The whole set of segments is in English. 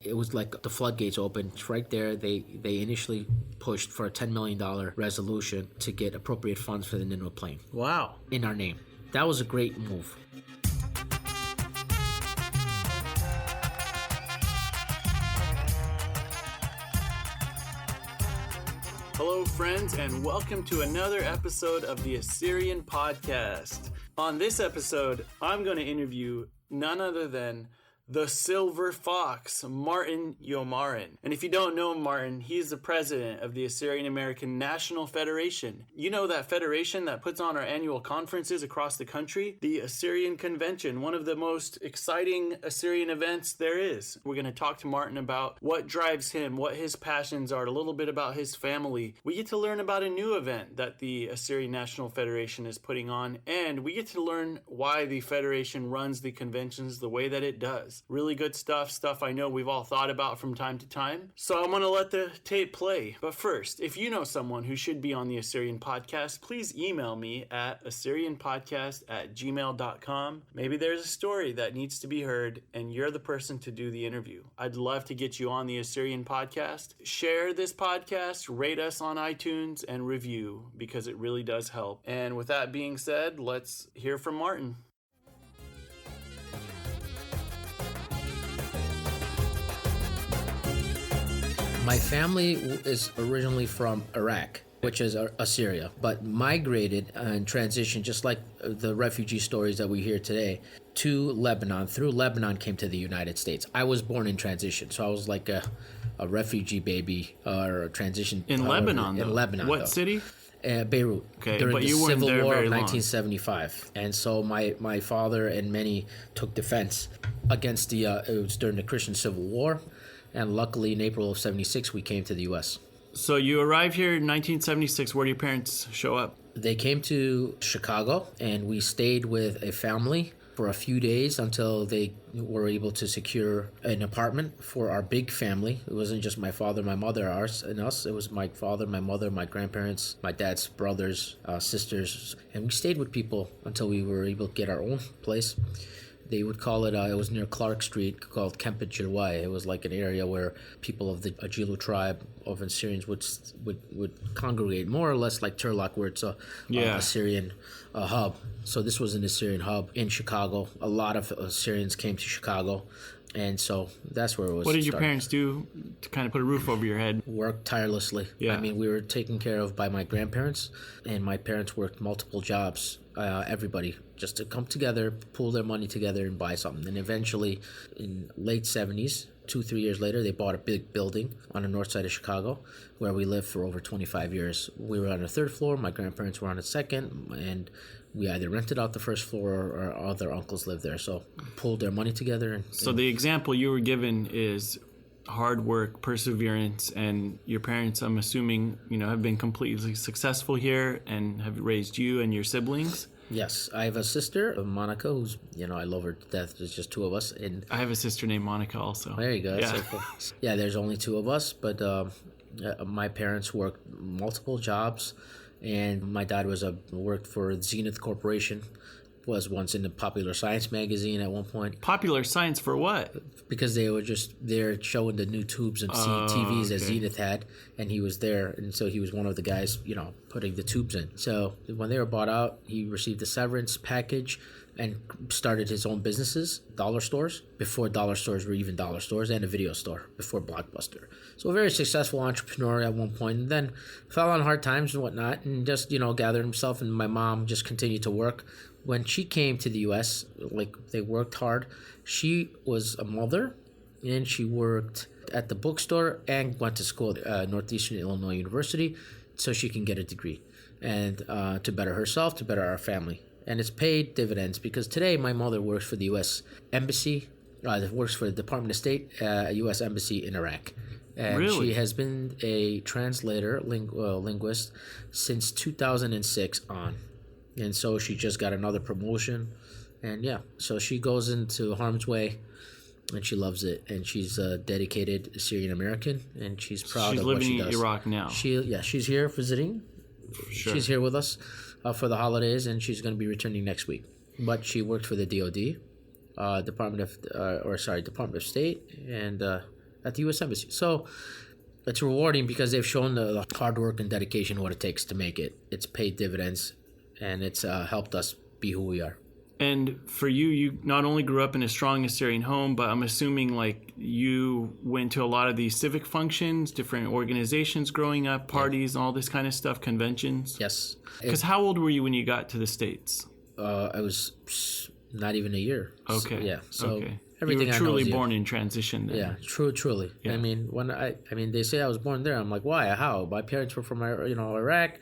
It was like the floodgates opened right there. They initially pushed for a $10 million resolution to get appropriate funds for the Nineveh plane. Wow. In our name. That was a great move. Hello, friends, and welcome to another episode of the Assyrian Podcast. On this episode, I'm going to interview none other than the Silver Fox, Martin Youmaran. And if you don't know Martin, he's the president of the Assyrian American National Federation. You know that federation that puts on our annual conferences across the country? The Assyrian Convention, one of the most exciting Assyrian events there is. We're going to talk to Martin about what drives him, what his passions are, a little bit about his family. We get to learn about a new event that the Assyrian National Federation is putting on, and we get to learn why the federation runs the conventions the way that it does. Really good stuff I know we've all thought about from time to time. So I'm going to let the tape play. But first, if you know someone who should be on the Assyrian Podcast, please email me at assyrianpodcast@gmail.com. Maybe there's a story that needs to be heard and you're the person to do the interview. I'd love to get you on the Assyrian Podcast. Share this podcast, rate us on iTunes, and review because it really does help. And with that being said, let's hear from Martin. My family is originally from Iraq, which is Assyria, but migrated and transitioned, just like the refugee stories that we hear today, to Lebanon. Through Lebanon came to the United States. I was born in transition, so I was like a refugee baby or a transition. In Lebanon, In Lebanon, what city? Beirut. Okay, during but the you weren't Civil there War very of long. 1975. And so my father and many took defense against it was during the Christian Civil War. And luckily, in April of 76, we came to the U.S. So you arrived here in 1976. Where did your parents show up? They came to Chicago, and we stayed with a family for a few days until they were able to secure an apartment for our big family. It wasn't just my father, my mother, and us. It was my father, my mother, my grandparents, my dad's brothers, sisters. And we stayed with people until we were able to get our own place. They would call it, it was near Clark Street, called Kempet Jirwai. It was like an area where people of the Ajilu tribe of Assyrians would congregate, more or less like Turlock, where it's a Assyrian hub. So this was an Assyrian hub in Chicago. A lot of Assyrians came to Chicago, and so that's where it was. What did your started. parents do to kind of put a roof over your head? Worked tirelessly. Yeah. I mean, we were taken care of by my grandparents, and my parents worked multiple jobs. Everybody just to come together, pool their money together, and buy something. And eventually, in late 70s, 2-3 years later, they bought a big building on the north side of Chicago, where we lived for over 25 years. We were on the third floor. My grandparents were on the second, and we either rented out the first floor or our other uncles lived there. So pooled their money together. So the example you were given is hard work, perseverance, and your parents, I'm assuming, have been completely successful here and have raised you and your siblings. Yes, I have a sister, Monica, who's, I love her to death. There's just two of us. And I have a sister named Monica also. there you go. Yeah. So cool. Yeah, there's only two of us, but my parents worked multiple jobs, and my dad worked for Zenith Corporation, was once in the Popular Science magazine at one point. Popular Science for what? Because they were just there showing the new tubes and TVs that Zenith had, and he was there, and so he was one of the guys, putting the tubes in. So when they were bought out, he received a severance package and started his own businesses, dollar stores, before dollar stores were even dollar stores, and a video store before Blockbuster. So a very successful entrepreneur at one point, and then fell on hard times and whatnot, and just, gathered himself, and my mom just continued to work. When she came to the U.S., they worked hard. She was a mother, and she worked at the bookstore and went to school at Northeastern Illinois University so she can get a degree and to better herself, to better our family. And it's paid dividends because today my mother works for the U.S. Embassy, works for the Department of State, U.S. Embassy in Iraq. And Really? She has been a translator, linguist, since 2006 on. And so she just got another promotion. And so she goes into harm's way, and she loves it. And she's a dedicated Assyrian American, and she's proud of what she does. She's living in Iraq now. She's here visiting. Sure. She's here with us for the holidays, and she's going to be returning next week. But she worked for the DOD, Department of State, and at the U.S. Embassy. So it's rewarding because they've shown the hard work and dedication, what it takes to make it. It's paid dividends, and it's helped us be who we are. And for you, you not only grew up in a strong Assyrian home, but I'm assuming like you went to a lot of these civic functions, different organizations growing up, parties, and all this kind of stuff, conventions. Yes. Because how old were you when you got to the States? I was not even a year. Okay. So everything you were I truly know is born in transition then. Yeah, truly. Yeah. I mean, they say I was born there. I'm like, why? How? My parents were from, Iraq,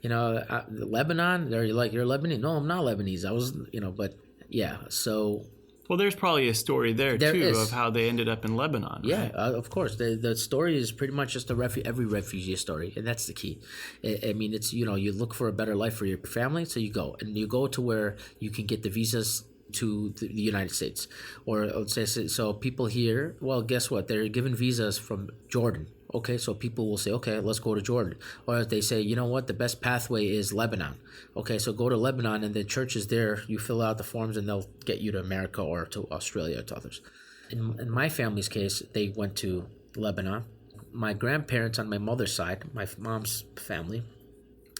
Lebanon. They're like, you're Lebanese? No, I'm not Lebanese. I was, but yeah. So. Well, there's probably a story there too is. of how they ended up in Lebanon. Yeah, right? Of course. The story is pretty much just every refugee story, and that's the key. I mean, it's you look for a better life for your family, so you go to where you can get the visas to the United States, or let's say, so people here. Well, guess what? They're given visas from Jordan. Okay, so people will say, okay, let's go to Jordan. Or they say, you know what, the best pathway is Lebanon. Okay, so go to Lebanon, and the church is there. You fill out the forms, and they'll get you to America or to Australia or to others. In my family's case, they went to Lebanon. My grandparents on my mother's side, my mom's family,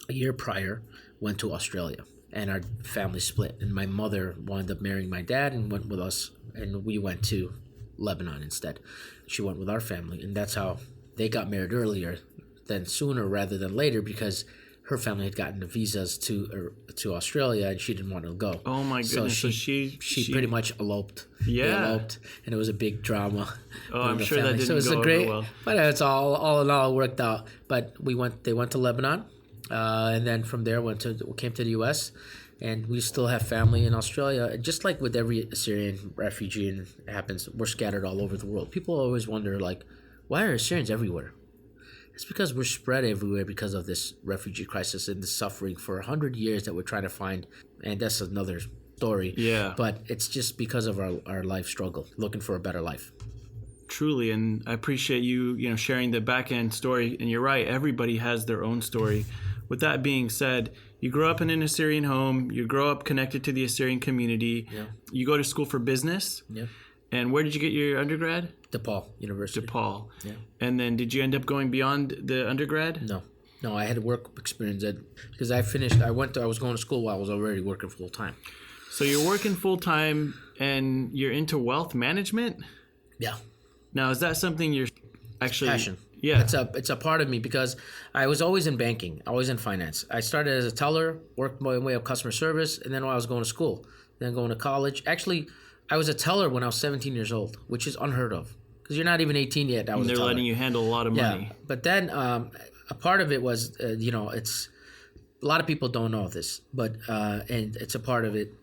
a year prior, went to Australia. And our family split. And my mother wound up marrying my dad and went with us. And we went to Lebanon instead. She went with our family. And that's how they got married earlier than sooner rather than later, because her family had gotten the visas to Australia and she didn't want to go. Oh my goodness! So she pretty much eloped. Yeah, they eloped, and it was a big drama. Oh, I'm sure family. that didn't so it was go over well. But it's all in all worked out. But they went to Lebanon, and then from there came to the U.S. And we still have family in Australia. Just like with every Assyrian refugee, and it happens, we're scattered all over the world. People always wonder, like, why are Assyrians everywhere? It's because we're spread everywhere because of this refugee crisis and the suffering for 100 years that we're trying to find. And that's another story. Yeah. But it's just because of our life struggle, looking for a better life. Truly, and I appreciate you sharing the back end story. And you're right, everybody has their own story. With that being said, you grow up in an Assyrian home. You grow up connected to the Assyrian community. Yeah. You go to school for business. Yeah. And where did you get your undergrad? DePaul University. DePaul. Yeah. And then did you end up going beyond the undergrad? No, I had work experience because I was going to school while I was already working full time. So you're working full time and you're into wealth management? Yeah. Now, is that something you're actually... Passion. Yeah. It's a part of me because I was always in banking, always in finance. I started as a teller, worked my way up customer service, and then while I was going to school, then going to college. Actually, I was a teller when I was 17 years old, which is unheard of because you're not even 18 yet. They're letting you handle a lot of money. Yeah, but then a part of it was, it's a lot of people don't know this, but and it's a part of it.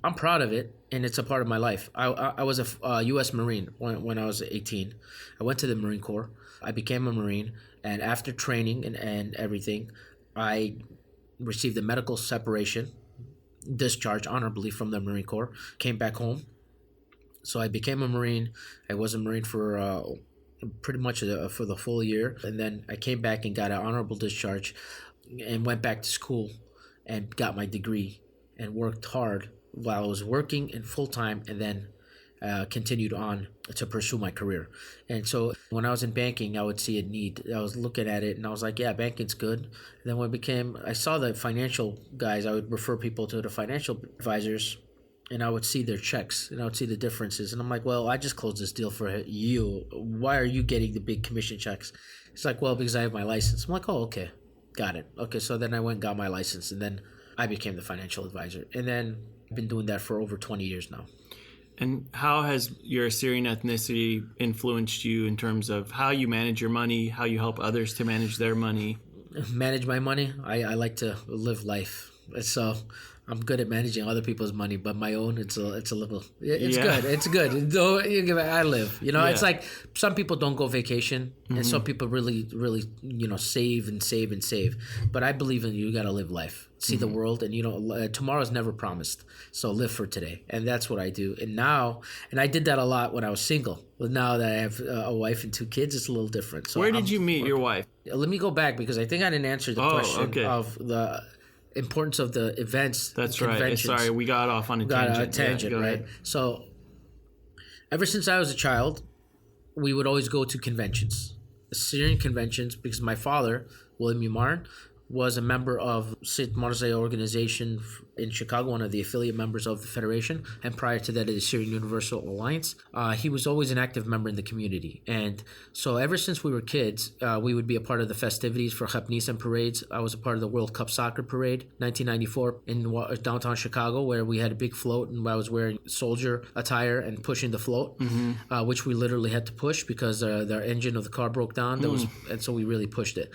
I'm proud of it, and it's a part of my life. I was a U.S. Marine when I was 18. I went to the Marine Corps. I became a Marine, and after training and everything, I received a medical separation, discharge honorably from the Marine Corps, came back home. So I became a Marine. I was a Marine for pretty much for the full year, and then I came back and got an honorable discharge and went back to school and got my degree and worked hard while I was working in full-time, and then continued on to pursue my career. And so when I was in banking, I would see a need. I was looking at it and I was like, yeah, banking's good. And then when I saw the financial guys, I would refer people to the financial advisors, and I would see their checks and I would see the differences. And I'm like, well, I just closed this deal for you. Why are you getting the big commission checks? It's like, well, because I have my license. I'm like, oh, okay. Got it. Okay, so then I went and got my license, and then I became the financial advisor. And then I've been doing that for over 20 years now. And how has your Assyrian ethnicity influenced you in terms of how you manage your money, how you help others to manage their money? Manage my money? I like to live life. So I'm good at managing other people's money, but my own, it's a little, it's good. It's good. I live, It's like some people don't go vacation, and some people really, really, save and save and save. But I believe in you got to live life, see the world, and tomorrow's never promised. So live for today, and that's what I do. And I did that a lot when I was single. But now that I have a wife and 2 kids, it's a little different. So where did you meet your wife? Let me go back because I think I didn't answer the question of the importance of the events. That's right. Sorry, we got off on a tangent. Right? So, ever since I was a child, we would always go to conventions, Assyrian conventions, because my father, William Youmaran, was a member of St. Marzei organization in Chicago, one of the affiliate members of the Federation, and prior to that, the Assyrian Universal Alliance. He was always an active member in the community. And so ever since we were kids, we would be a part of the festivities for Chep Nisan parades. I was a part of the World Cup Soccer Parade, 1994, in downtown Chicago, where we had a big float, and I was wearing soldier attire and pushing the float, which we literally had to push because the engine of the car broke down. And so we really pushed it.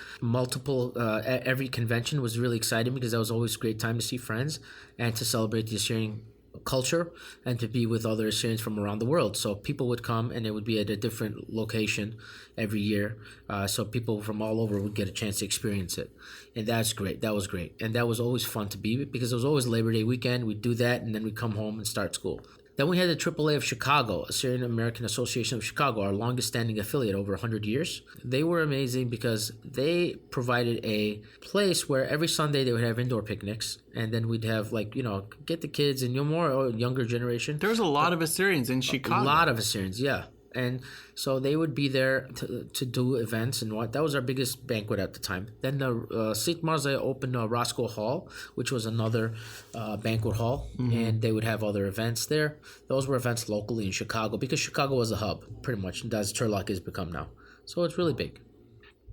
Every convention was really exciting because that was always a great time to see friends and to celebrate the Assyrian culture and to be with other Assyrians from around the world. So people would come, and it would be at a different location every year. So people from all over would get a chance to experience it. And that's great. That was great. And that was always fun to be, because it was always Labor Day weekend. We'd do that, and then we'd come home and start school. Then we had the AAA of Chicago, Assyrian American Association of Chicago, our longest standing affiliate, over 100 years. They were amazing because they provided a place where every Sunday they would have indoor picnics, and then we'd have, get the kids and more younger generation. There's a lot of Assyrians in Chicago. A lot of Assyrians, yeah. And so they would be there to do events and what. That was our biggest banquet at the time. Then the St. Marzei opened Roscoe Hall, which was another banquet hall, and they would have other events there. Those were events locally in Chicago, because Chicago was a hub, pretty much, as Turlock has become now. So it's really big.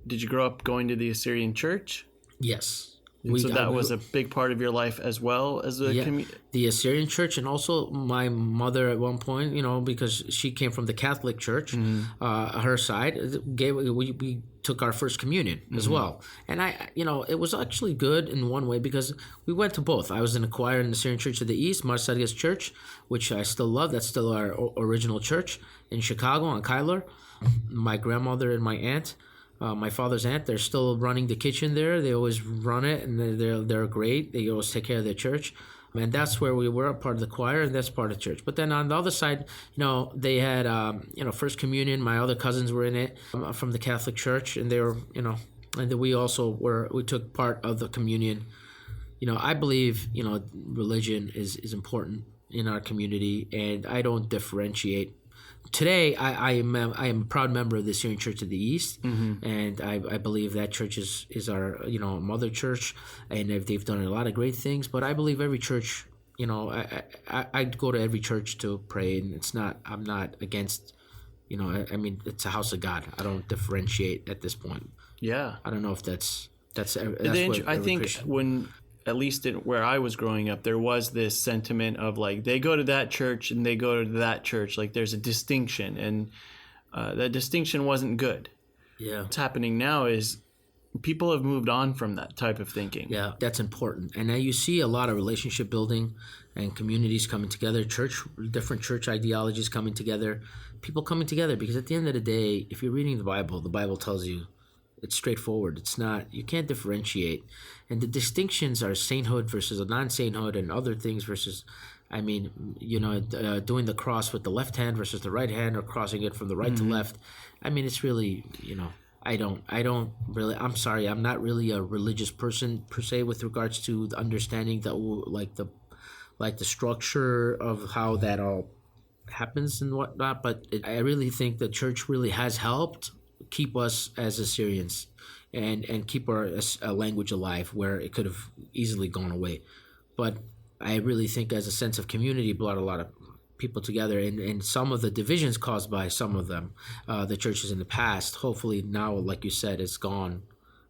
Did you grow up going to the Assyrian church? Yes. So that was a big part of your life as well as the community? The Assyrian church, and also my mother at one point, because she came from the Catholic church, her side, we took our first communion as well. And it was actually good in one way because we went to both. I was in a choir in the Assyrian Church of the East, Marsadias Church, which I still love. That's still our original church in Chicago on Kyler. My grandmother and my aunt, my father's aunt, they're still running the kitchen there. They always run it, and they're great. They always take care of their church. And that's where we were, a part of the choir, and that's part of the church. But then on the other side, they had, First Communion. My other cousins were in it from the Catholic Church, and they were, and then we also we took part of the communion. I believe, religion is important in our community, and I don't differentiate. Today, I am a proud member of the Assyrian Church of the East, and I believe that church is our mother church, and they've done a lot of great things. But I believe every church, I go to every church to pray, and I'm not against, it's a house of God. I don't differentiate at this point. Yeah, I don't know if that's I think when, at least where I was growing up, there was this sentiment of they go to that church and they go to that church. There's a distinction, and that distinction wasn't good. Yeah. What's happening now is people have moved on from that type of thinking. Yeah, that's important. And now you see a lot of relationship building and communities coming together, different church ideologies coming together, people coming together, because at the end of the day, if you're reading the Bible tells you, it's straightforward. It's not, you can't differentiate. And the distinctions are sainthood versus a non-sainthood, and other things versus, doing the cross with the left hand versus the right hand, or crossing it from the right to left. It's really, I'm sorry, I'm not really a religious person per se with regards to the understanding the structure of how that all happens and whatnot. But I really think the church really has helped keep us as Assyrians and keep our language alive, where it could have easily gone away. But I really think, as a sense of community, brought a lot of people together, and some of the divisions caused by some of them, the churches in the past, hopefully now, like you said, it's gone,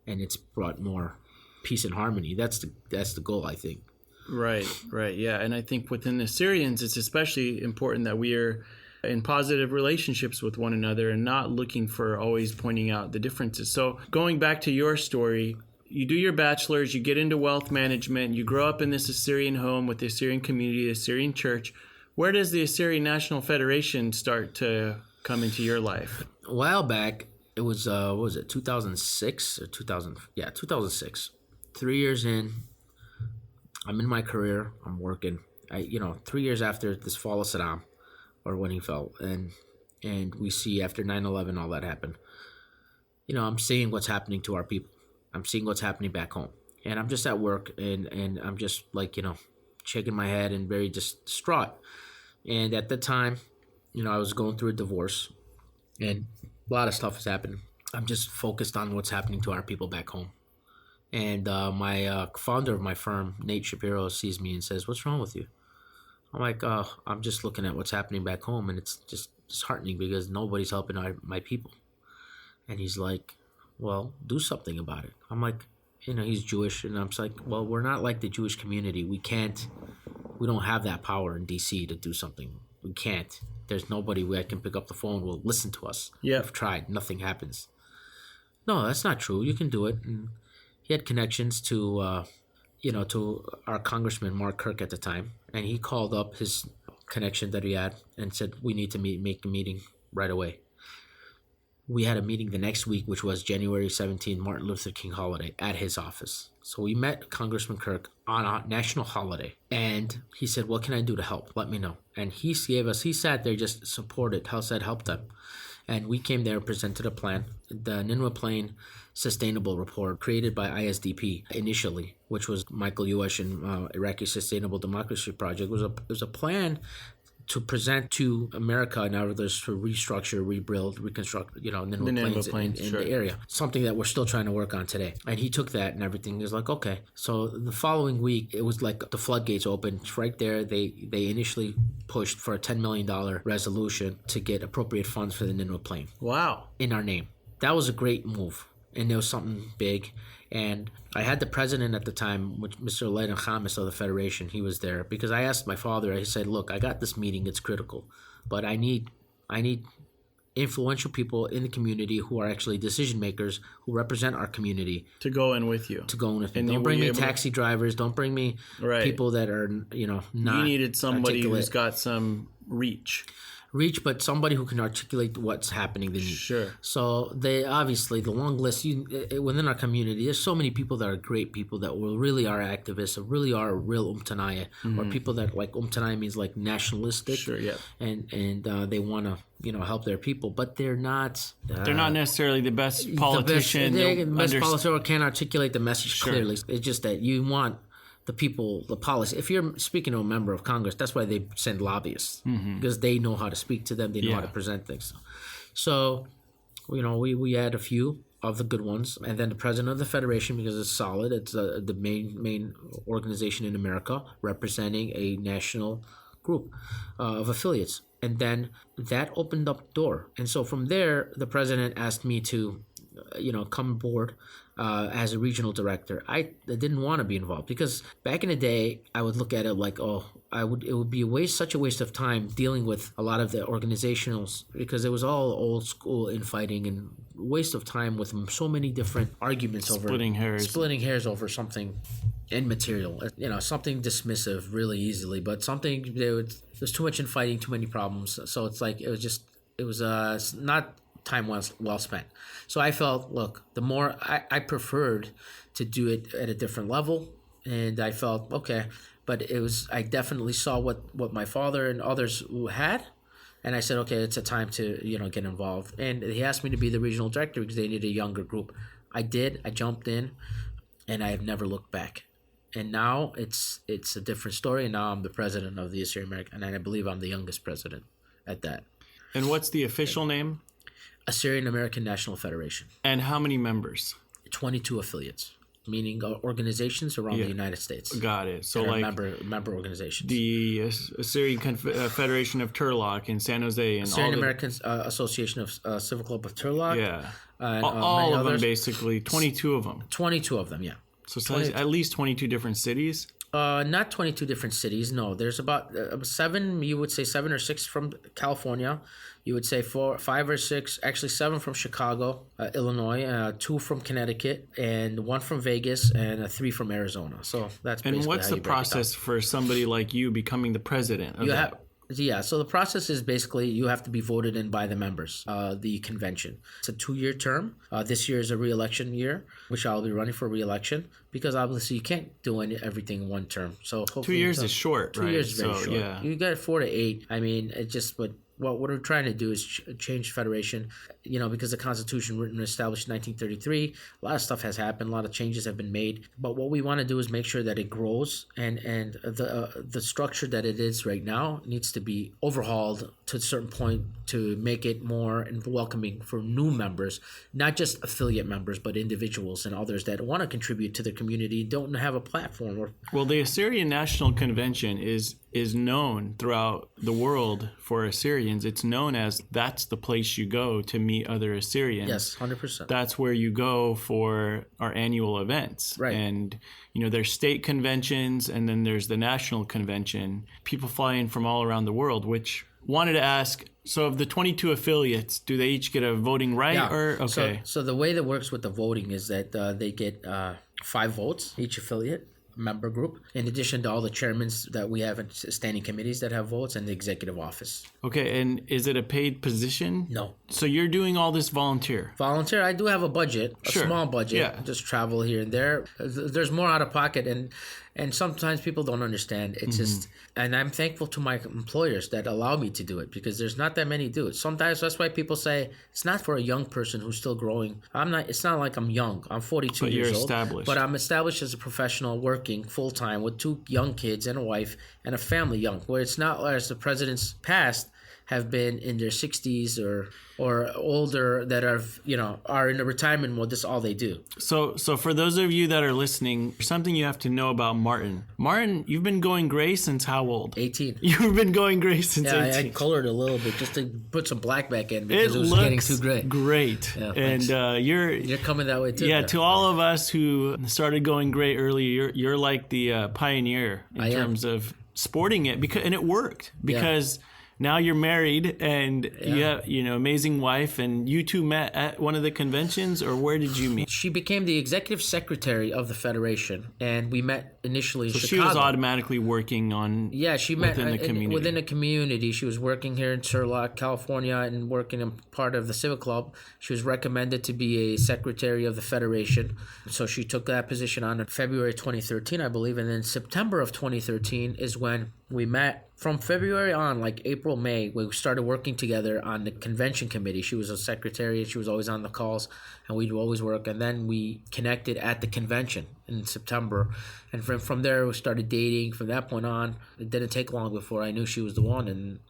and it's brought more peace and harmony. That's the goal, I think. Right, yeah. And I think within the Assyrians, it's especially important that we are in positive relationships with one another and not looking for always pointing out the differences. So going back to your story, you do your bachelor's, you get into wealth management, you grow up in this Assyrian home with the Assyrian community, the Assyrian church. Where does the Assyrian National Federation start to come into your life? A while back, it was, 2006 or 2000? Yeah, 2006. 3 years in, I'm in my career, I'm working. 3 years after this fall of Saddam, or when he fell, and we see after 9/11 all that happened. I'm seeing what's happening to our people. I'm seeing what's happening back home, and I'm just at work, and I'm just shaking my head and very just distraught. And at the time, I was going through a divorce, And a lot of stuff has happened. I'm just focused on what's happening to our people back home. And my founder of my firm, Nate Shapiro, sees me and says, "What's wrong with you?" I'm like, "I'm just looking at what's happening back home, and it's just disheartening because nobody's helping my people." And he's like, "Well, do something about it." I'm like, he's Jewish, and I'm just like, "Well, we're not like the Jewish community. We don't have that power in D.C. to do something. We can't. There's nobody where I can pick up the phone will listen to us. Yeah. We've tried. Nothing happens." No, that's not true. You can do it. And he had connections to our congressman, Mark Kirk, at the time. And he called up his connection that he had and said, "We need to make a meeting right away." We had a meeting the next week, which was January 17th, Martin Luther King holiday, at his office. So we met Congressman Kirk on a national holiday. And he said, "What can I do to help? Let me know." And he sat there, just supported, helped them. And we came there and presented a plan, the Nineveh Plain Sustainable Report, created by ISDP initially, which was Michael Uesh and Iraqi Sustainable Democracy Project. It was a plan to present to America and others to restructure, rebuild, reconstruct, Nineveh Plains in the area. Something that we're still trying to work on today. And he took that and everything. He was like, okay. So the following week, it was like the floodgates opened. Right there, they initially pushed for a $10 million resolution to get appropriate funds for the Nineveh Plain. Wow. In our name. That was a great move. And there was something big. And I had the president at the time, which Mr. Leighton Khamis of the Federation. He was there because I asked my father. I said, "Look, I got this meeting. It's critical, but I need influential people in the community who are actually decision makers who represent our community to go in with you. Don't bring me taxi drivers. Don't bring me people that are not. You needed somebody who's got some reach, but somebody who can articulate what's happening. Sure. So they obviously, the long list within our community, there's so many people that are great people that really are activists, that really are real Umtanaya, or people that like Umtanaya means like nationalistic. Sure, yeah. And they want to help their people, but they're not. They're not necessarily the best politician. The best politician or can't articulate the message clearly. It's just that you want the people, the policy. If you're speaking to a member of Congress, that's why they send lobbyists, because they know how to speak to them. They know how to present things. So we had a few of the good ones, and then the president of the Federation, because it's solid. It's the main organization in America representing a national group of affiliates. And then that opened up the door. And so from there, the president asked me to come aboard as a regional director. I didn't want to be involved because back in the day, I would look at it like, it would be such a waste of time dealing with a lot of the organizationals, because it was all old school infighting and waste of time with so many different arguments splitting hairs over something immaterial, something dismissive really easily, but something there's too much infighting, too many problems. So it's like it was not time well spent. So I felt, look, the more I preferred to do it at a different level, and I felt okay, but I definitely saw what my father and others had, and I said, okay, it's a time to get involved. And he asked me to be the regional director because they needed a younger group. I did. I jumped in, and I have never looked back. And now it's a different story. And now I'm the president of the Assyrian American, and I believe I'm the youngest president at that. And what's the official name? Assyrian American National Federation. And how many members? 22 affiliates, meaning organizations around the United States. Got it. So like member organizations. The Assyrian Federation of Turlock in San Jose, and Assyrian American Association of Civil Club of Turlock. Yeah. And, all of them, basically. 22 of them. 22 of them, yeah. So at least 22 different cities? Not 22 different cities. No, there's about 7. You would say 7 or 6 from California. You would say 4, 5 or 6. Actually, 7 from Chicago, Illinois. 2 from Connecticut, and 1 from Vegas, and 3 from Arizona. So that's basically. And what's the process for somebody like you becoming the president of that? So the process is basically you have to be voted in by the members, the convention. It's a 2-year term. This year is a re-election year, which I'll be running for re-election, because obviously you can't do everything in one term. So hopefully 2 years is short, 2 right? years is very short. Yeah. You got 4 to 8. I mean, it just, but what we're trying to do is change federation, because the Constitution written and established in 1933, a lot of stuff has happened, a lot of changes have been made. But what we want to do is make sure that it grows, and the structure that it is right now needs to be overhauled to a certain point to make it more welcoming for new members, not just affiliate members, but individuals and others that want to contribute to the community, don't have a platform. Well, the Assyrian National Convention is known throughout the world for Assyrians. It's known as that's the place you go to meet other Assyrians. Yes, 100%. That's where you go for our annual events. Right. And, there's state conventions, and then there's the national convention. People fly in from all around the world, which wanted to ask, so of the 22 affiliates, do they each get a voting right? Yeah. Okay. So the way that works with the voting is that they get 5 votes, each affiliate member group, in addition to all the chairmen that we have in standing committees that have votes, and the executive office. Okay, and is it a paid position? No. So you're doing all this volunteer? Volunteer. I do have a budget, a small budget. Yeah. Just travel here and there. There's more out of pocket, and sometimes people don't understand. It's just, and I'm thankful to my employers that allow me to do it, because there's not that many do it. Sometimes that's why people say it's not for a young person who's still growing. It's not like I'm young. I'm 42 But years you're old. established. But I'm established as a professional, working full time with 2 young kids and a wife and a family young. Where it's not as the presidents past have been in their 60s or older that are in the retirement mode. That's all they do. So for those of you that are listening, something you have to know about Martin. Martin, you've been going gray since how old? 18. You've been going gray since 18. I colored a little bit just to put some black back in because it was getting too gray. Great. Yeah, and you're coming that way too. Yeah, though. to all of us who started going gray early, you're like the pioneer in terms of sporting it, and it worked because. Yeah. Now you're married and you have, amazing wife, and you two met at one of the conventions, or where did you meet? She became the executive secretary of the federation, and we met initially in Chicago. She was automatically working on. Yeah, she met within the community. Within the community, she was working here in Turlock, California, and working in part of the Civic Club. She was recommended to be a secretary of the federation, so she took that position on in February 2013, I believe, and then September of 2013 is when we met. From February on, like April, May, we started working together on the convention committee. She was a secretary, and she was always on the calls, and we'd always work. And then we connected at the convention in September. And from there, we started dating. From that point on, it didn't take long before I knew she was the one and,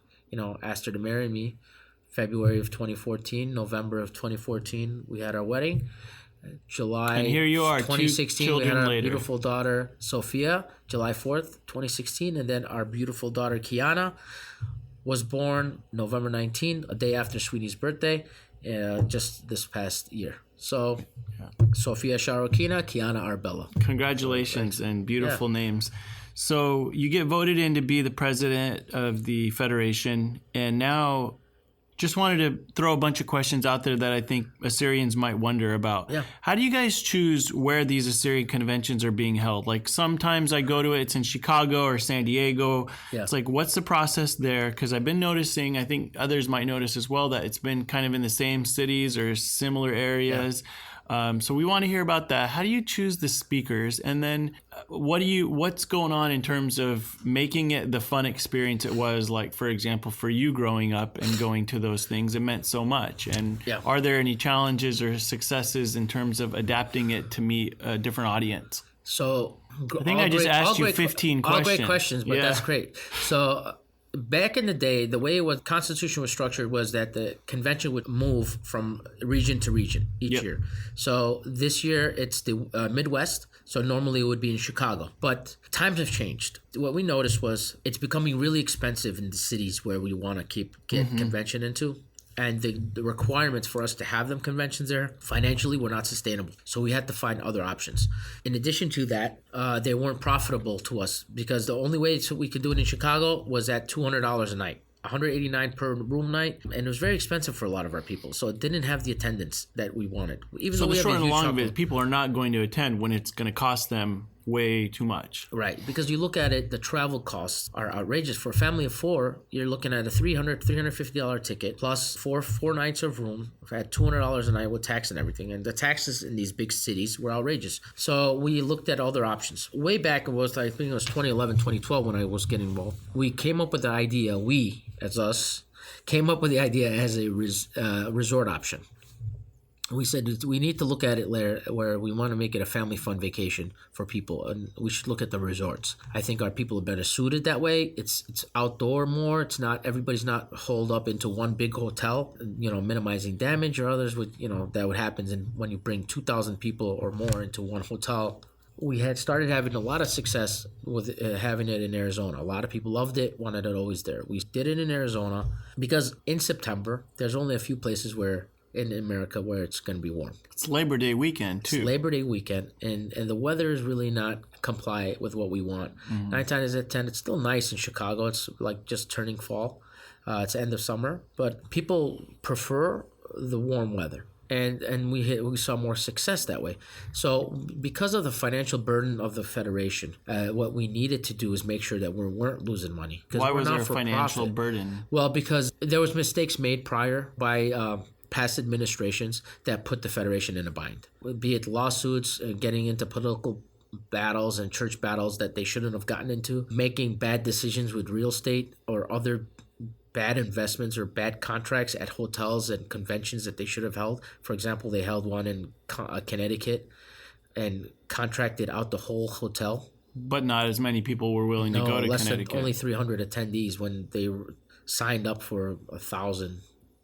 asked her to marry me. February of 2014, November of 2014, we had our wedding. July and here you are, 2016, 2 children we had our later. beautiful daughter, Sophia, July 4th, 2016. And then our beautiful daughter, Kiana, was born November 19, a day after Sweetie's birthday, just this past year. So, Sophia Sharokina, Kiana Arbella. Congratulations and beautiful names. So you get voted in to be the president of the federation, and now just wanted to throw a bunch of questions out there that I think Assyrians might wonder about. Yeah. How do you guys choose where these Assyrian conventions are being held? Like sometimes I go to it, it's in Chicago or San Diego. Yeah. It's like, what's the process there? Because I've been noticing, I think others might notice as well, that it's been kind of in the same cities or similar areas. Yeah. So we want to hear about that. How do you choose the speakers? And then what's going on in terms of making it the fun experience it was? Like, for example, for you growing up and going to those things, it meant so much. And are there any challenges or successes in terms of adapting it to meet a different audience? So I think I just asked you 15 questions. All great questions, but that's great. So back in the day, the way the Constitution was structured was that the convention would move from region to region each year. So this year, it's the Midwest. So normally it would be in Chicago. But times have changed. What we noticed was it's becoming really expensive in the cities where we want to get convention into. And the requirements for us to have them conventions there, financially, were not sustainable. So we had to find other options. In addition to that, they weren't profitable to us because the only way we could do it in Chicago was at $200 a night. $189 per room night, and it was very expensive for a lot of our people, so it didn't have the attendance that we wanted. Even so though we the have short a and huge long of shop it, people are not going to attend when it's going to cost them way too much. Right, because you look at it, the travel costs are outrageous. For a family of 4, you're looking at a $350 ticket plus four nights of room at $200 a night with tax and everything. And the taxes in these big cities were outrageous. So we looked at other options. Way back, I think it was 2011, 2012 when I was getting involved. We came up with the idea, as us, came up with the idea as a resort option. We said we need to look at it where we want to make it a family fun vacation for people, and we should look at the resorts. I think our people are better suited that way. It's outdoor more. It's not, everybody's not holed up into one big hotel, minimizing damage or others would, that would happen when you bring 2,000 people or more into one hotel. We had started having a lot of success with having it in Arizona. A lot of people loved it, wanted it always there. We did it in Arizona because in September, there's only a few places in America where it's going to be warm. It's Labor Day weekend, too. It's Labor Day weekend, and the weather is really not comply with what we want. 9 times out of 10, it's still nice in Chicago. It's like just turning fall. It's end of summer. But people prefer the warm weather. And we saw more success that way. So because of the financial burden of the federation, what we needed to do is make sure that we weren't losing money. Why was there a financial burden? Well, because there was mistakes made prior by past administrations that put the federation in a bind, be it lawsuits, getting into political battles and church battles that they shouldn't have gotten into, making bad decisions with real estate or other bad investments or bad contracts at hotels and conventions that they should have held. For example, they held one in Connecticut and contracted out the whole hotel. But not as many people were willing to go to Connecticut. Only 300 attendees when they signed up for 1,000.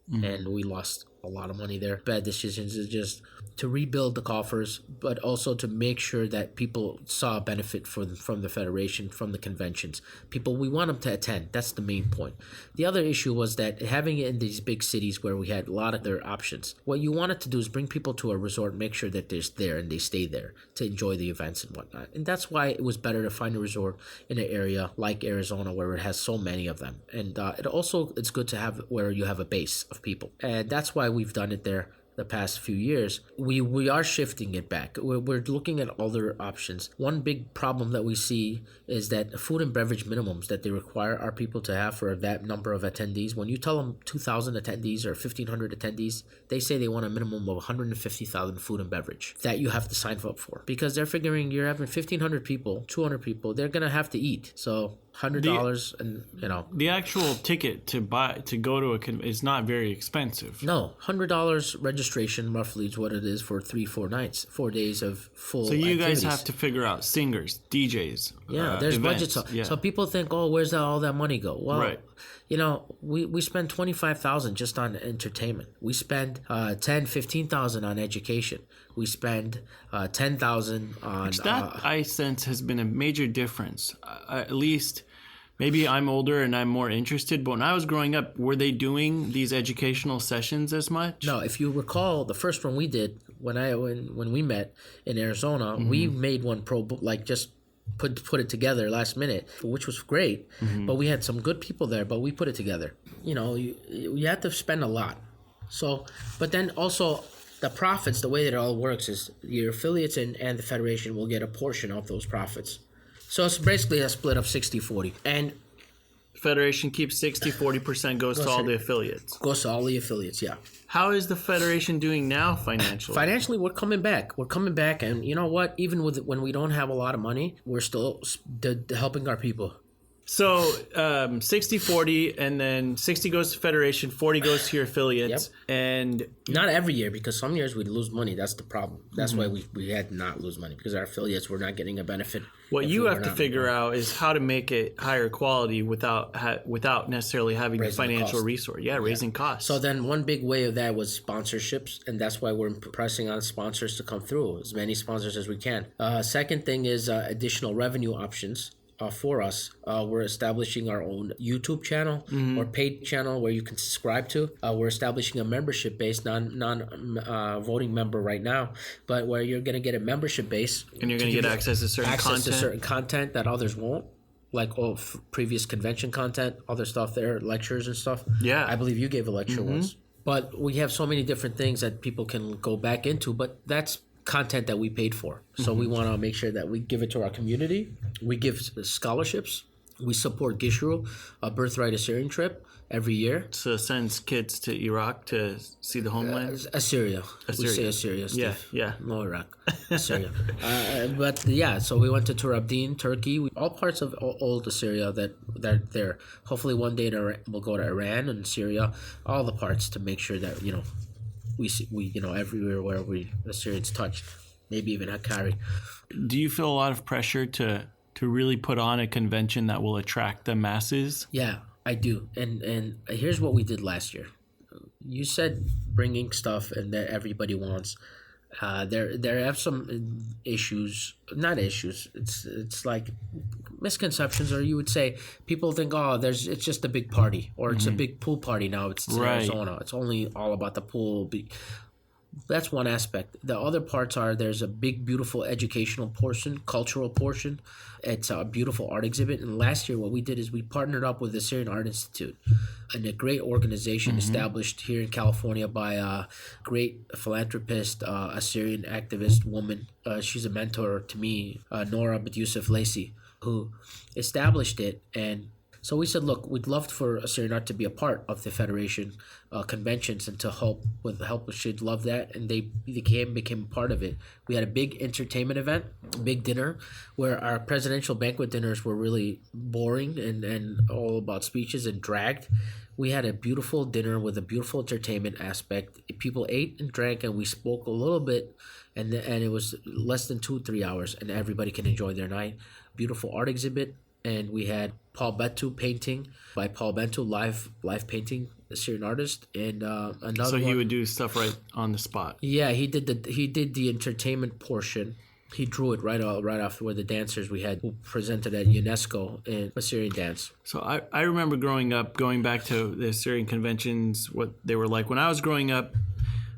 And we lost a lot of money there. Bad decisions is just to rebuild the coffers, but also to make sure that people saw a benefit from the federation, from the conventions. We want them to attend. That's the main point. The other issue was that having it in these big cities where we had a lot of their options, what you wanted to do is bring people to a resort, make sure that they're there and they stay there to enjoy the events and whatnot. And that's why it was better to find a resort in an area like Arizona where it has so many of them. And it's good to have where you have a base of people. And that's why we've done it there the past few years. We are shifting it back. We're looking at other options. One big problem that we see is that food and beverage minimums that they require our people to have for that number of attendees. When you tell them 2,000 attendees or 1,500 attendees, they say they want a minimum of 150,000 food and beverage that you have to sign up for, because they're figuring you're having 1,500 people, 200 people, they're gonna have to eat. So $100 and the actual ticket to go to is not very expensive. No, $100 registration roughly is what it is for 3-4 nights, 4 days of full. So you activities. guys have to figure out singers, DJs. There's events. budgets. Yeah. So people think, where's all that money go? Well, right. We spend $25,000 just on entertainment. We spend $10,000-$15,000 on education. We spend $10,000 on that I sense has been a major difference. At least, maybe I'm older and I'm more interested, but when I was growing up, were they doing these educational sessions as much? No, if you recall, the first one we did when we met in Arizona, we made one just put it together last minute, which was great. But we had some good people there, but we put it together. You have to spend a lot. So, but then also the profits, the way that it all works is your affiliates and the federation will get a portion of those profits. So it's basically a split of 60-40. And Federation keeps 60-40% goes to all the affiliates. Goes to all the affiliates, yeah. How is the Federation doing now financially? Financially, we're coming back. And you know what? Even when we don't have a lot of money, we're still helping our people. So 60-40, and then 60 goes to Federation, 40 goes to your affiliates. Yep. And not every year, because some years we lose money. That's the problem. That's why we had to not lose money, because our affiliates were not getting a benefit. What you have to figure out is how to make it higher quality without necessarily having the financial resource. Yeah, raising costs. So then one big way of that was sponsorships, and that's why we're pressing on sponsors to come through, as many sponsors as we can. Second thing is additional revenue options. For us, we're establishing our own YouTube channel or paid channel where you can subscribe to. We're establishing a membership-based, non-voting member right now, but where you're going to get a membership base. And you're going to get access to certain content that others won't, like previous convention content, other stuff there, lectures and stuff. Yeah. I believe you gave a lecture once. But we have so many different things that people can go back into, but that's content that we paid for. So we want to make sure that we give it to our community. We give scholarships We support Gishru, a Birthright Assyrian trip every year. So it sends kids to Iraq to see the homeland? Assyria. We say Assyria, Steve. Yeah. No, Iraq. Assyria. But yeah, so we went to Turabdin, Turkey, all parts of old Assyria that are there. Hopefully one day we'll go to Iran and Syria, all the parts to make sure that, we everywhere where Assyrians touched, maybe even Hakkari. Do you feel a lot of pressure to really put on a convention that will attract the masses? Yeah, I do. And here's what we did last year. You said bringing stuff and that everybody wants. There have some issues, not issues. It's like misconceptions, or you would say people think, it's just a big party, or it's a big pool party now. It's in Arizona. It's only all about the pool. That's one aspect. The other parts are there's a big, beautiful educational portion, cultural portion. It's a beautiful art exhibit. And last year, what we did is we partnered up with the Syrian Art Institute, and a great organization established here in California by a great philanthropist, a Syrian activist woman. She's a mentor to me, Nora Bint Yusuf Lacey, who established it. And so we said, look, we'd love for Assyrian art to be a part of the Federation conventions and to help. She'd love that, and they became part of it. We had a big entertainment event, a big dinner, where our presidential banquet dinners were really boring and all about speeches and dragged. We had a beautiful dinner with a beautiful entertainment aspect. People ate and drank, and we spoke a little bit, and it was less than 2-3 hours, and everybody can enjoy their night. Beautiful art exhibit. And we had Paul Bentu painting by Paul Bentu, live painting, a Syrian artist, and another. So he would do stuff right on the spot. Yeah, he did the entertainment portion. He drew it right after where the dancers we had who presented at UNESCO in Assyrian dance. So I remember growing up, going back to the Assyrian conventions, what they were like when I was growing up.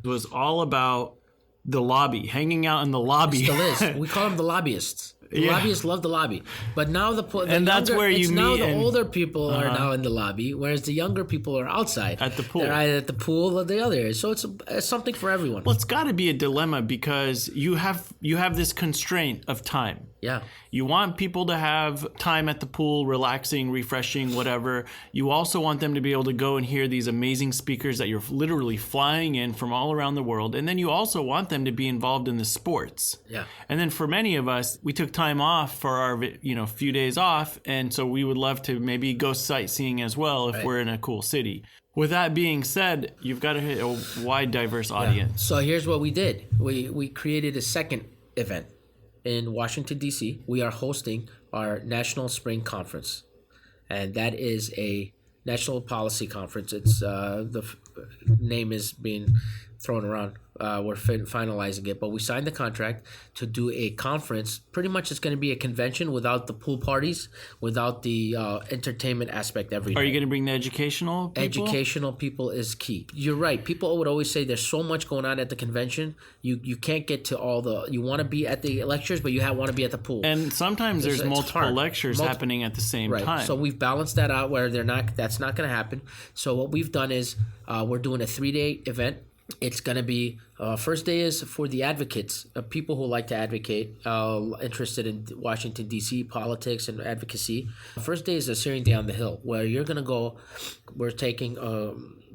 It was all about the lobby, hanging out in the lobby. It still is. We call them the lobbyists. The lobbyists love the lobby, but now that's where you now meet. The older people are now in the lobby, whereas the younger people are outside at the pool. They're either at the pool or the other. So it's something for everyone. Well, it's got to be a dilemma because you have this constraint of time. Yeah. You want people to have time at the pool, relaxing, refreshing, whatever. You also want them to be able to go and hear these amazing speakers that you're literally flying in from all around the world. And then you also want them to be involved in the sports. Yeah. And then for many of us, we took time off for our few days off. And so we would love to maybe go sightseeing as well if we're in a cool city. With that being said, you've got to hit a wide, diverse audience. Yeah. So here's what we did. We created a second event. In Washington, D.C., we are hosting our National Spring Conference, and that is a national policy conference. It's the name is being thrown around. We're finalizing it, but we signed the contract to do a conference. Pretty much it's going to be a convention without the pool parties, without the entertainment aspect every night. Are you going to bring the educational people? Educational people is key. You're right. People would always say there's so much going on at the convention. You can't get to all the... You want to be at the lectures, but you want to be at the pool. And sometimes there's multiple lectures happening at the same time. So we've balanced that out where that's not going to happen. So what we've done is we're doing a 3-day event. It's going to be, first day is for the advocates, people who like to advocate, interested in Washington, D.C. politics and advocacy. First day is a Syrian Day on the Hill, where you're going to go, we're taking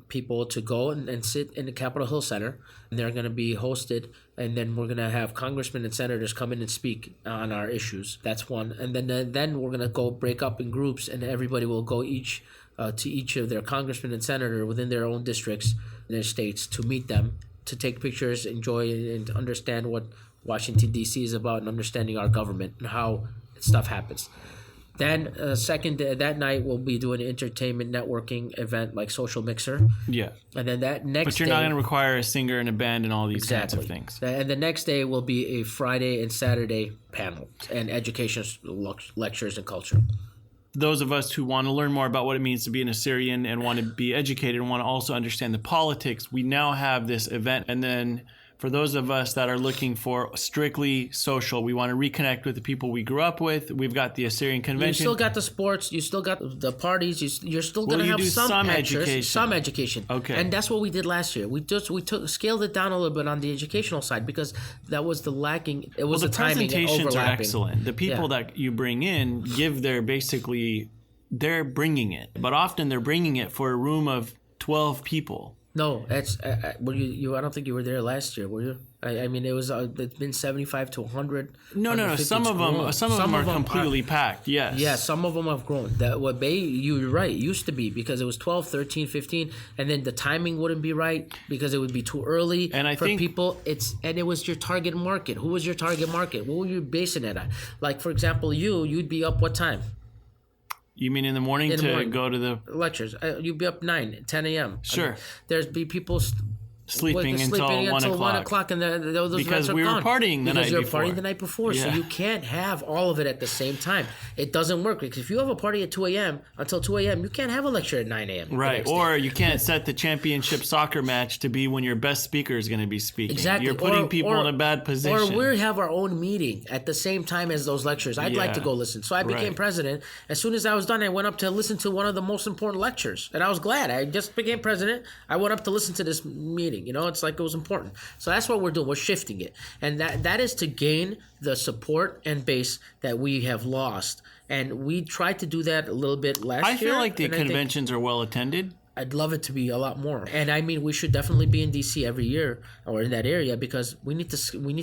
people to go and sit in the Capitol Hill Center, and they're going to be hosted, and then we're going to have congressmen and senators come in and speak on our issues. That's one. And then we're going to go break up in groups, and everybody will go to each of their congressmen and senator within their own districts, their states, to meet them, to take pictures, enjoy, and understand what Washington, D.C. is about, and understanding our government and how stuff happens. Then that night we'll be doing an entertainment networking event like Social Mixer. Yeah. And then that next But you're not going to require a singer and a band and all these kinds of things. And the next day will be a Friday and Saturday panel and education lectures and culture. Those of us who want to learn more about what it means to be an Assyrian and want to be educated and want to also understand the politics, we now have this event. And then for those of us that are looking for strictly social, we want to reconnect with the people we grew up with. We've got the Assyrian Convention. You still got the sports. You still got the parties. You're still going to have some education. Some education. Okay. And that's what we did last year. We scaled it down a little bit on the educational side because that was the lacking. It was the timing and overlapping. Presentations are excellent. The people that you bring in give their basically they're bringing it. But often they're bringing it for a room of 12 people. No, that's were you. I don't think you were there last year, were you? I mean, it's been 75 to 100. No. Some of them are completely packed. Yes. Yeah, some of them have grown. You're right. It used to be because it was 12, 13, 15, and then the timing wouldn't be right because it would be too early for people. And it was your target market. Who was your target market? What were you basing it on? Like, for example, you'd be up what time? You mean in the morning go to the lectures? You'd be up 9, 10 a.m. Sure. I mean, there'd be people sleeping until 1 o'clock. And those because we were gone. partying the night before. Because you're partying the night before, so you can't have all of it at the same time. It doesn't work because if you have a party at 2 a.m. until 2 a.m., you can't have a lecture at 9 a.m. Right, or you can't set the championship soccer match to be when your best speaker is going to be speaking. Exactly. You're putting people in a bad position. Or we have our own meeting at the same time as those lectures. I'd like to go listen. So I became president. As soon as I was done, I went up to listen to one of the most important lectures, and I was glad. I just became president. I went up to listen to this meeting. It's like it was important. So that's what we're doing. We're shifting it. And that is to gain the support and base that we have lost. And we tried to do that a little bit last year. I feel like the conventions are well attended. I'd love it to be a lot more. And I mean, we should definitely be in DC every year or in that area because we need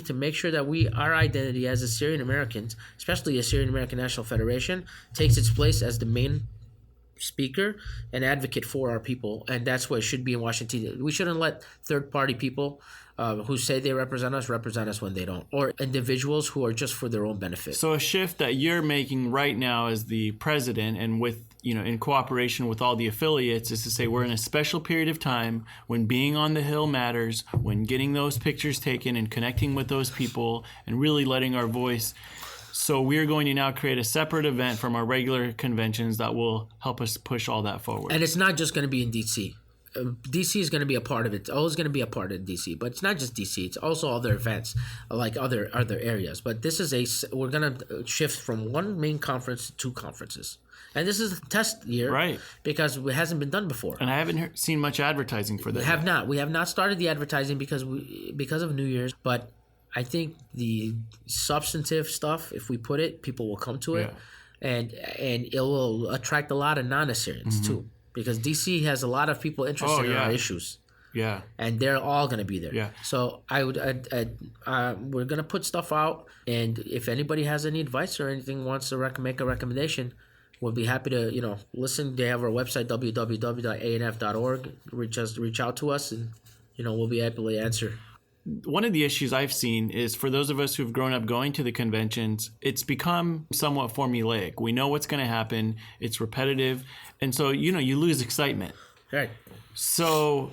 to make sure that our identity as Assyrian Americans, especially Assyrian American National Federation, takes its place as the main speaker and advocate for our people, and that's what it should be in Washington. We shouldn't let third-party people who say they represent us when they don't, or individuals who are just for their own benefit. So a shift that you're making right now as the president and with in cooperation with all the affiliates is to say we're in a special period of time when being on the Hill matters, when getting those pictures taken and connecting with those people and really letting our voice. So we're going to now create a separate event from our regular conventions that will help us push all that forward. And it's not just going to be in D.C. D.C. is going to be a part of it. It's always going to be a part of D.C. But it's not just D.C. It's also other events like other areas. But this is we're going to shift from one main conference to 2 conferences. And this is a test year, right? Because it hasn't been done before. And I haven't seen much advertising for that. We have not started the advertising because of New Year's. But I think the substantive stuff, if we put it, people will come to it, and it will attract a lot of non-Assyrians too, because DC has a lot of people interested in our issues. Yeah, and they're all going to be there. Yeah. So we're going to put stuff out, and if anybody has any advice or anything wants to make a recommendation, we'll be happy to listen. They have our website www.anf.org. Reach out to us, and we'll be able to answer. One of the issues I've seen is for those of us who've grown up going to the conventions, it's become somewhat formulaic. We know what's going to happen. It's repetitive. And so, you lose excitement. Right. So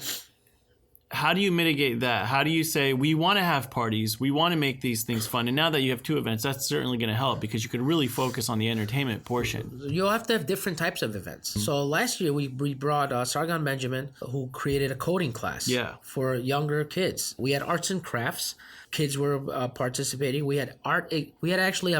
how do you mitigate that? How do you say, we want to have parties, we want to make these things fun, and now that you have 2 events, that's certainly going to help because you could really focus on the entertainment portion. You'll have to have different types of events. Mm-hmm. So last year we brought Sargon Benjamin, who created a coding class for younger kids. We had arts and crafts. Kids were participating. We had art. We had actually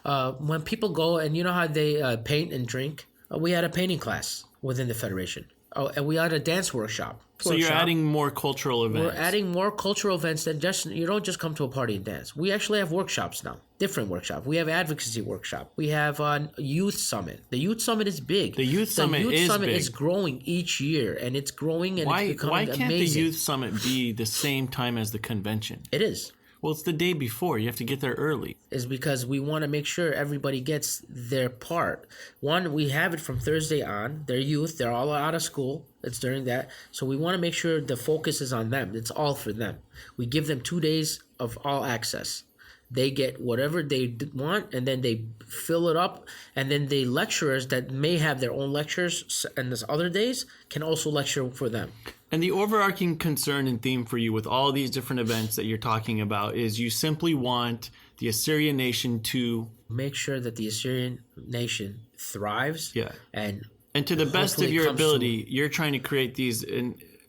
when people go and you know how they paint and drink, we had a painting class within the Federation. Oh, and we had a dance workshop. So you're adding more cultural events. We're adding more cultural events than you don't just come to a party and dance. We actually have workshops now, different workshops. We have advocacy workshop. We have a youth summit. The youth summit is big. The youth summit is growing each year, and it's growing and it's becoming amazing. Why can't the youth summit be the same time as the convention? It is. Well, it's the day before. You have to get there early. Is because we want to make sure everybody gets their part. One, we have it from Thursday on. They're youth. They're all out of school. It's during that. So we want to make sure the focus is on them. It's all for them. We give them 2 days of all access. They get whatever they want, and then they fill it up. And then the lecturers that may have their own lectures and these other days can also lecture for them. And the overarching concern and theme for you with all these different events that you're talking about is you simply want the Assyrian nation to make sure that the Assyrian nation thrives. Yeah. And to the best of your ability, you're trying to create these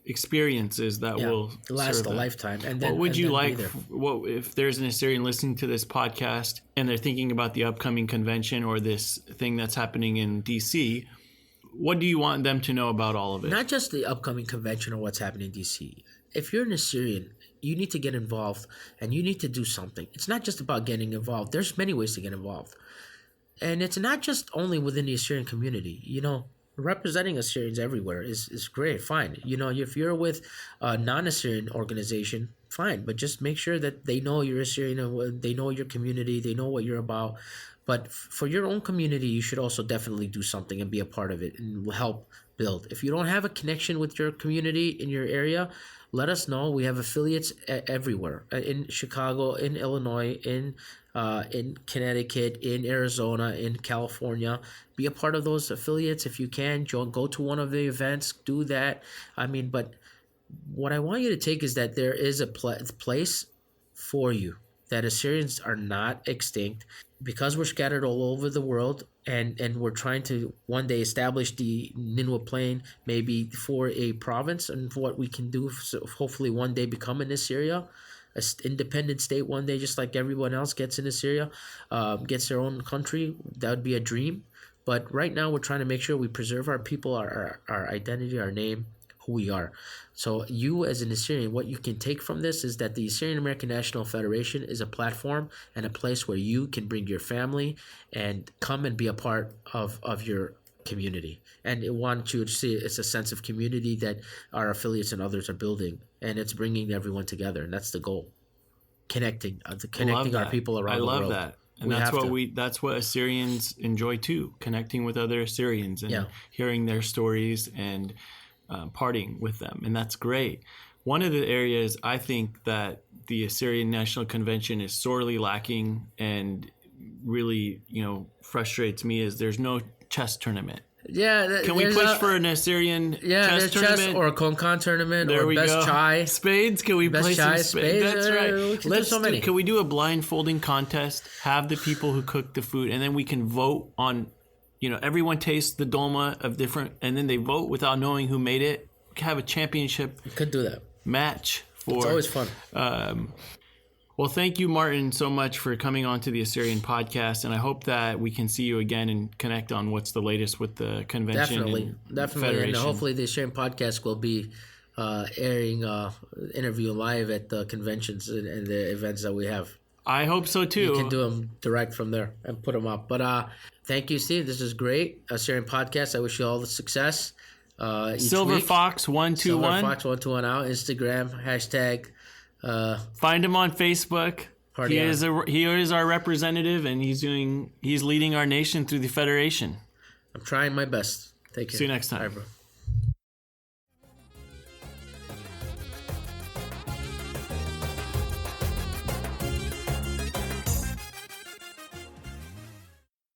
experiences that will last a lifetime. And then, what would you like? If there's an Assyrian listening to this podcast and they're thinking about the upcoming convention or this thing that's happening in DC? What do you want them to know about all of it? Not just the upcoming convention or what's happening in D.C. If you're an Assyrian, you need to get involved and you need to do something. It's not just about getting involved. There's many ways to get involved. And it's not just only within the Assyrian community. Representing Assyrians everywhere is great, fine. If you're with a non-Assyrian organization, fine. But just make sure that they know you're Assyrian, and they know your community, they know what you're about. But for your own community, you should also definitely do something and be a part of it and help build. If you don't have a connection with your community in your area, let us know. We have affiliates everywhere, in Chicago, in Illinois, in Connecticut, in Arizona, in California. Be a part of those affiliates if you can. Go to one of the events. Do that. But what I want you to take is that there is a place for you, that Assyrians are not extinct, because we're scattered all over the world, and we're trying to one day establish the Ninwa Plain maybe for a province, and what we can do, so hopefully one day become an Assyria, an independent state one day, just like everyone else gets in Assyria, gets their own country. That would be a dream. But right now we're trying to make sure we preserve our people, our identity, our name, who we are. So you as an Assyrian, what you can take from this is that the Assyrian American National Federation is a platform and a place where you can bring your family and come and be a part of your community. And it want you to see it's a sense of community that our affiliates and others are building, and it's bringing everyone together, and that's the goal. Connecting our people around the world. I love that. And that's what Assyrians enjoy too, connecting with other Assyrians and hearing their stories and partying with them. And that's great. One of the areas I think that the Assyrian National Convention is sorely lacking and really, frustrates me is there's no chess tournament. Yeah, can we push for an Assyrian chess tournament? Chess or a Konkan tournament, there or best chai. Spades? Can we play some spades? That's right. Let's do so many. Can we do a blindfolding contest? Have the people who cook the food, and then we can vote on. Everyone tastes the dolma of different, and then they vote without knowing who made it. We could have a championship. We could do that. Match for. It's always fun. Well, thank you, Martin, so much for coming on to the Assyrian podcast, and I hope that we can see you again and connect on what's the latest with the convention. Definitely, and hopefully the Assyrian podcast will be airing interview live at the conventions and the events that we have. I hope so too. You can do them direct from there and put them up. But thank you, Steve. This is great. Assyrian podcast. I wish you all the success. Silver Fox 121. Silver Fox 121 out. Instagram hashtag. Find him on Facebook. He is our representative, and he's leading our nation through the Federation. I'm trying my best. Take care. See you next time. Bye, bro.